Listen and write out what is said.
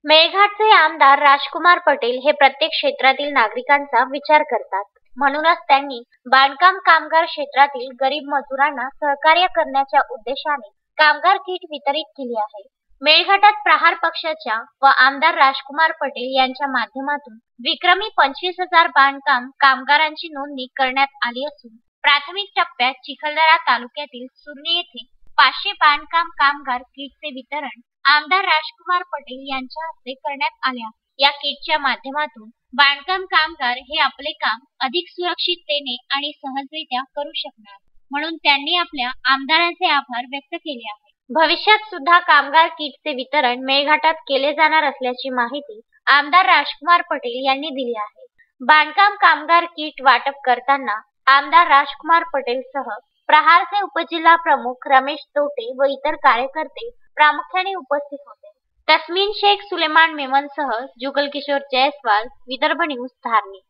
मेळघाटचे आमदार राजकुमार पटेल हे प्रत्येक क्षेत्रातील नागरिकांचा विचार करतात. म्हणूनच त्यांनी बांधकाम कामगार क्षेत्रातील गरीब मजुरांना सहकार्य करण्याच्या उद्देशाने कामगार किट वितरित केली आहे. मेळघाटात प्रहार पक्षाच्या व आमदार राजकुमार पटेल यांच्या माध्यमातून विक्रमी 25,000 बांधकाम कामगारांची नोंदणी करण्यात आली असून प्राथमिक टप्प्यात चिखलदरा तालुक्यातील सुर्णी येथे 500 बांधकाम कामगार किटचे वितरण आमदार राजकुमार पटेल यांच्या हस्ते करण्यात आले आहे. या किटच्या माध्यमातून बांधकाम कामगार हे आपले काम अधिक सुरक्षिततेने आणि सहजरित्या करू शकणार, म्हणून त्यांनी आपल्या आमदारांचे आभार व्यक्त केले आहे. भविष्यात सुद्धा कामगार किटचे वितरण मेळघाटात केले जाणार असल्याची माहिती आमदार राजकुमार पटेल यांनी दिली आहे. बांधकाम कामगार किट वाटप करताना आमदार राजकुमार पटेल सह प्रहारचे उपजिल्हा प्रमुख रमेश तोटे व इतर कार्यकर्ते प्रामुख्याने उपस्थित होते. तस्मीन शेख सुलेमान मेमनसह जुगल किशोर जयस्वाल, विदर्भ न्यूज, धारणी.